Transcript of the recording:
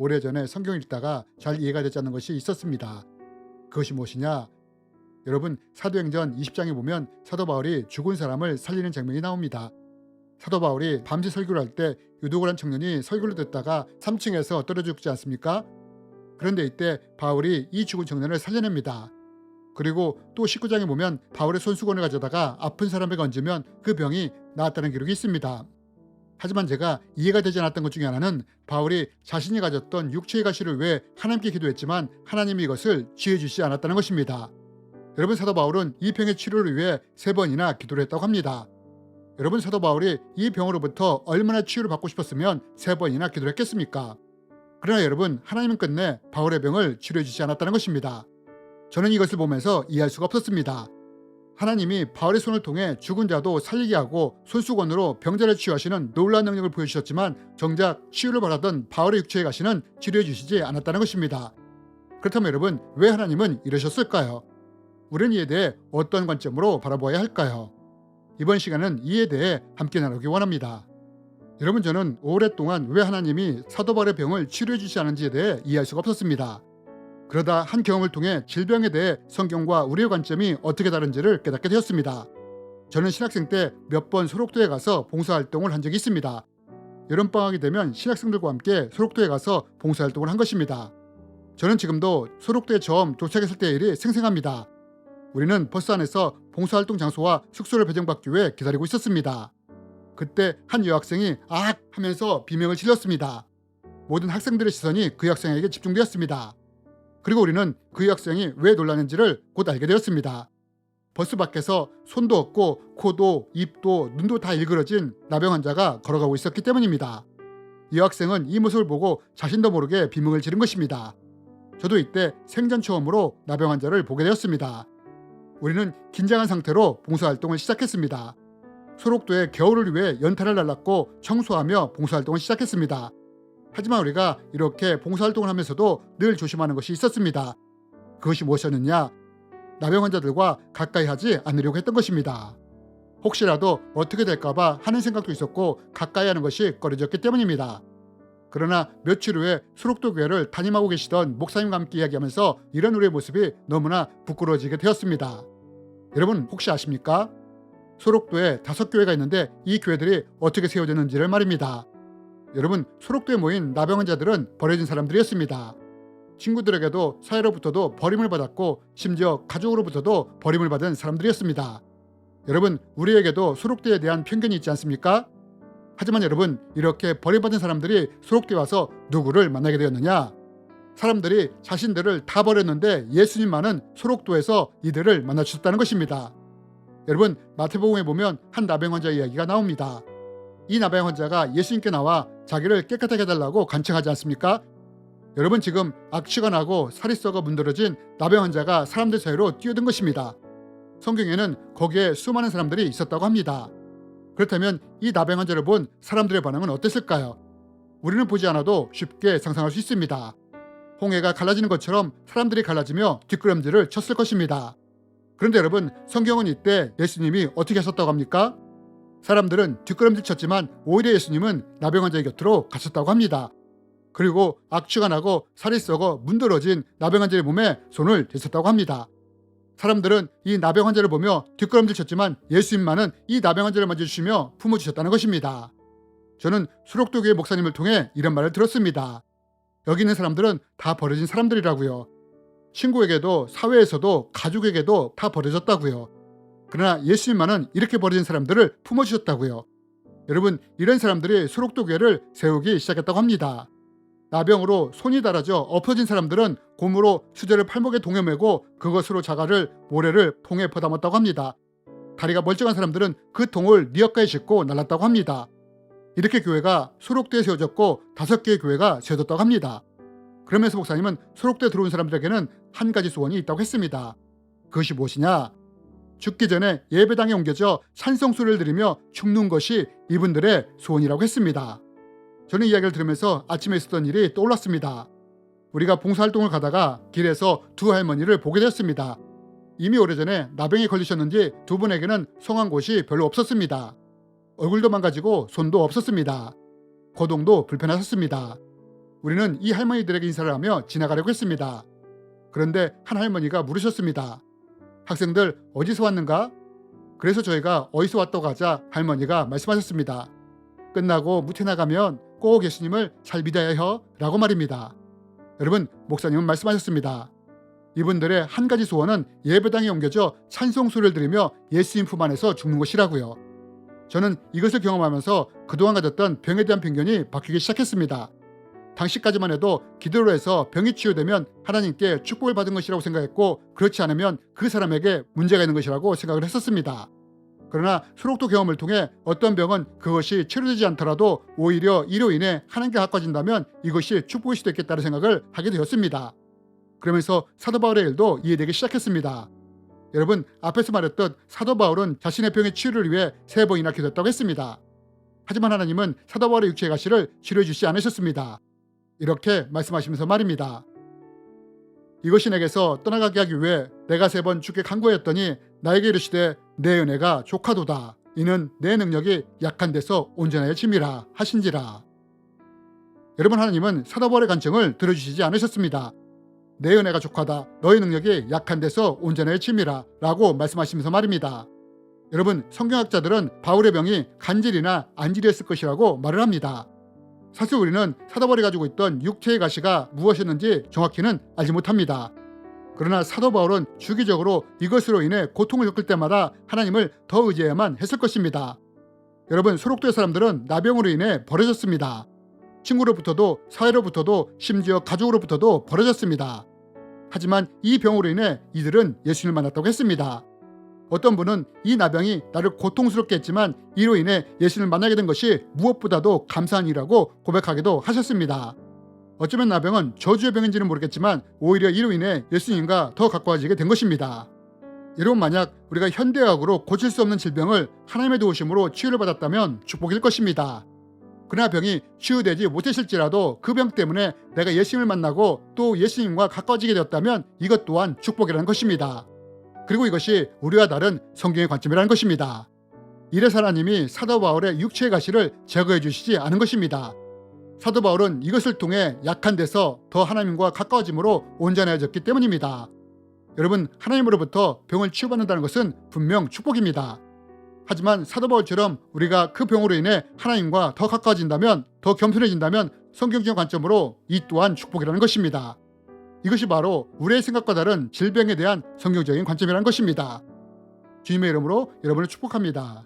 오래전에 성경 읽다가 잘 이해가 되지 않는 것이 있었습니다. 그것이 무엇이냐? 여러분, 사도행전 20장에 보면 사도 바울이 죽은 사람을 살리는 장면이 나옵니다. 사도 바울이 밤새 설교를 할 때 유도고란 청년이 설교를 듣다가 3층에서 떨어져 죽지 않습니까? 그런데 이때 바울이 이 죽은 청년을 살려냅니다. 그리고 또 19장에 보면 바울의 손수건을 가져다가 아픈 사람에게 얹으면 그 병이 나았다는 기록이 있습니다. 하지만 제가 이해가 되지 않았던 것 중에 하나는 바울이 자신이 가졌던 육체의 가시를 위해 하나님께 기도했지만 하나님이 이것을 지혜 주시지 않았다는 것입니다. 여러분, 사도 바울은 이 병의 치료를 위해 3번이나 기도를 했다고 합니다. 여러분, 사도 바울이 이 병으로부터 얼마나 치유를 받고 싶었으면 3번이나 기도를 했겠습니까? 그러나 여러분, 하나님은 끝내 바울의 병을 치료해 주지 않았다는 것입니다. 저는 이것을 보면서 이해할 수가 없었습니다. 하나님이 바울의 손을 통해 죽은 자도 살리게 하고 손수건으로 병자를 치유하시는 놀라운 능력을 보여주셨지만 정작 치유를 바라던 바울의 육체의 가시는 치료해 주시지 않았다는 것입니다. 그렇다면 여러분, 왜 하나님은 이러셨을까요? 우리는 이에 대해 어떤 관점으로 바라보아야 할까요? 이번 시간은 이에 대해 함께 나누기 원합니다. 여러분, 저는 오랫동안 왜 하나님이 사도 바울의 병을 치료해 주지 않은지에 대해 이해할 수가 없었습니다. 그러다 한 경험을 통해 질병에 대해 성경과 우리의 관점이 어떻게 다른지를 깨닫게 되었습니다. 저는 신학생 때 몇 번 소록도에 가서 봉사활동을 한 적이 있습니다. 여름방학이 되면 신학생들과 함께 소록도에 가서 봉사활동을 한 것입니다. 저는 지금도 소록도에 처음 도착했을 때의 일이 생생합니다. 우리는 버스 안에서 봉사활동 장소와 숙소를 배정받기 위해 기다리고 있었습니다. 그때 한 여학생이 악 하면서 비명을 질렀습니다. 모든 학생들의 시선이 그 학생에게 집중되었습니다. 그리고 우리는 그 여학생이 왜 놀랐는지를 곧 알게 되었습니다. 버스 밖에서 손도 없고 코도 입도 눈도 다 일그러진 나병 환자가 걸어가고 있었기 때문입니다. 여학생은 이 모습을 보고 자신도 모르게 비명을 지른 것입니다. 저도 이때 생전 처음으로 나병 환자를 보게 되었습니다. 우리는 긴장한 상태로 봉사활동을 시작했습니다. 소록도에 겨울을 위해 연탄을 날랐고 청소하며 봉사활동을 시작했습니다. 하지만 우리가 이렇게 봉사활동을 하면서도 늘 조심하는 것이 있었습니다. 그것이 무엇이었느냐? 나병 환자들과 가까이 하지 않으려고 했던 것입니다. 혹시라도 어떻게 될까봐 하는 생각도 있었고 가까이 하는 것이 꺼려졌기 때문입니다. 그러나 며칠 후에 소록도 교회를 담임하고 계시던 목사님과 함께 이야기하면서 이런 우리의 모습이 너무나 부끄러워지게 되었습니다. 여러분, 혹시 아십니까? 소록도에 5교회가 있는데 이 교회들이 어떻게 세워졌는지를 말입니다. 여러분, 소록도에 모인 나병 환자들은 버려진 사람들이었습니다. 친구들에게도 사회로부터도 버림을 받았고 심지어 가족으로부터도 버림을 받은 사람들이었습니다. 여러분, 우리에게도 소록도에 대한 편견이 있지 않습니까? 하지만 여러분, 이렇게 버림받은 사람들이 소록도에 와서 누구를 만나게 되었느냐? 사람들이 자신들을 다 버렸는데 예수님만은 소록도에서 이들을 만나주셨다는 것입니다. 여러분, 마태복음에 보면 한 나병 환자 이야기가 나옵니다. 이 나병 환자가 예수님께 나와 자기를 깨끗하게 해달라고 간청하지 않습니까? 여러분, 지금 악취가 나고 살이 썩어 문드러진 나병 환자가 사람들 사이로 뛰어든 것입니다. 성경에는 거기에 수많은 사람들이 있었다고 합니다. 그렇다면 이 나병 환자를 본 사람들의 반응은 어땠을까요? 우리는 보지 않아도 쉽게 상상할 수 있습니다. 홍해가 갈라지는 것처럼 사람들이 갈라지며 뒷걸음질을 쳤을 것입니다. 그런데 여러분, 성경은 이때 예수님이 어떻게 하셨다고 합니까? 사람들은 뒷걸음질 쳤지만 오히려 예수님은 나병 환자의 곁으로 가셨다고 합니다. 그리고 악취가 나고 살이 썩어 문드러진 나병 환자의 몸에 손을 대셨다고 합니다. 사람들은 이 나병 환자를 보며 뒷걸음질 쳤지만 예수님만은 이 나병 환자를 만져주시며 품어주셨다는 것입니다. 저는 수록도 교회 목사님을 통해 이런 말을 들었습니다. 여기 있는 사람들은 다 버려진 사람들이라고요. 친구에게도 사회에서도 가족에게도 다 버려졌다고요. 그러나 예수님만은 이렇게 버려진 사람들을 품어주셨다고요. 여러분, 이런 사람들이 수록도 교회를 세우기 시작했다고 합니다. 나병으로 손이 닳아져 엎어진 사람들은 곰으로 수저를 팔목에 동여매고 그것으로 자갈을 모래를 통에 퍼담았다고 합니다. 다리가 멀쩡한 사람들은 그 통을 니엇가에 싣고 날랐다고 합니다. 이렇게 교회가 소록도에 세워졌고 5개의 교회가 세워졌다고 합니다. 그러면서 목사님은 소록도에 들어온 사람들에게는 한 가지 소원이 있다고 했습니다. 그것이 무엇이냐? 죽기 전에 예배당에 옮겨져 찬송소리를 들으며 죽는 것이 이분들의 소원이라고 했습니다. 저는 이야기를 들으면서 아침에 있었던 일이 떠올랐습니다. 우리가 봉사활동을 가다가 길에서 두 할머니를 보게 되었습니다. 이미 오래전에 나병에 걸리셨는지 두 분에게는 성한 곳이 별로 없었습니다. 얼굴도 망가지고 손도 없었습니다. 거동도 불편하셨습니다. 우리는 이 할머니들에게 인사를 하며 지나가려고 했습니다. 그런데 한 할머니가 물으셨습니다. 학생들 어디서 왔는가? 그래서 저희가 어디서 왔다고 하자 할머니가 말씀하셨습니다. 끝나고 무태 나가면 꼭 예수님을 잘 믿어야 해요 라고 말입니다. 여러분, 목사님은 말씀하셨습니다. 이분들의 한 가지 소원은 예배당에 옮겨져 찬송 소리를 들으며 예수님 품 안에서 죽는 것이라고요. 저는 이것을 경험하면서 그동안 가졌던 병에 대한 편견이 바뀌기 시작했습니다. 당시까지만 해도 기도로 해서 병이 치유되면 하나님께 축복을 받은 것이라고 생각했고, 그렇지 않으면 그 사람에게 문제가 있는 것이라고 생각을 했었습니다. 그러나 수록도 경험을 통해 어떤 병은 그것이 치료되지 않더라도 오히려 이로 인해 하나님께 가까워진다면 이것이 축복일 수도 있겠다는 생각을 하게 되었습니다. 그러면서 사도 바울의 일도 이해되기 시작했습니다. 여러분, 앞에서 말했던 사도 바울은 자신의 병의 치유를 위해 3번이나 기도했다고 했습니다. 하지만 하나님은 사도 바울의 육체의 가시를 치료해 주시지 않으셨습니다. 이렇게 말씀하시면서 말입니다. 이것이 내게서 떠나가게 하기 위해 내가 3번 주께 간구하였더니 나에게 이르시되 내 은혜가 족하도다. 이는 내 능력이 약한 데서 온전하여 짐이라 하신지라. 여러분, 하나님은 사도 바울의 간청을 들어주시지 않으셨습니다. 내 은혜가 족하다. 너의 능력이 약한 데서 온전하여 짐이라 라고 말씀하시면서 말입니다. 여러분, 성경학자들은 바울의 병이 간질이나 안질이었을 것이라고 말을 합니다. 사실 우리는 사도 바울이 가지고 있던 육체의 가시가 무엇이었는지 정확히는 알지 못합니다. 그러나 사도 바울은 주기적으로 이것으로 인해 고통을 겪을 때마다 하나님을 더 의지해야만 했을 것입니다. 여러분, 소록도의 사람들은 나병으로 인해 버려졌습니다. 친구로부터도, 사회로부터도, 심지어 가족으로부터도 버려졌습니다. 하지만 이 병으로 인해 이들은 예수님을 만났다고 했습니다. 어떤 분은 이 나병이 나를 고통스럽게 했지만 이로 인해 예수님을 만나게 된 것이 무엇보다도 감사한 일이라고 고백하기도 하셨습니다. 어쩌면 나병은 저주의 병인지는 모르겠지만 오히려 이로 인해 예수님과 더 가까워지게 된 것입니다. 여러분, 만약 우리가 현대의학으로 고칠 수 없는 질병을 하나님의 도우심으로 치유를 받았다면 축복일 것입니다. 그러나 병이 치유되지 못했을지라도 그 병 때문에 내가 예수님을 만나고 또 예수님과 가까워지게 되었다면 이것 또한 축복이라는 것입니다. 그리고 이것이 우리와 다른 성경의 관점이라는 것입니다. 이래서 하나님이 사도 바울의 육체의 가시를 제거해 주시지 않은 것입니다. 사도 바울은 이것을 통해 약한 데서 더 하나님과 가까워짐으로 온전해졌기 때문입니다. 여러분, 하나님으로부터 병을 치유받는다는 것은 분명 축복입니다. 하지만 사도 바울처럼 우리가 그 병으로 인해 하나님과 더 가까워진다면, 더 겸손해진다면 성경적 관점으로 이 또한 축복이라는 것입니다. 이것이 바로 우리의 생각과 다른 질병에 대한 성경적인 관점이라는 것입니다. 주님의 이름으로 여러분을 축복합니다.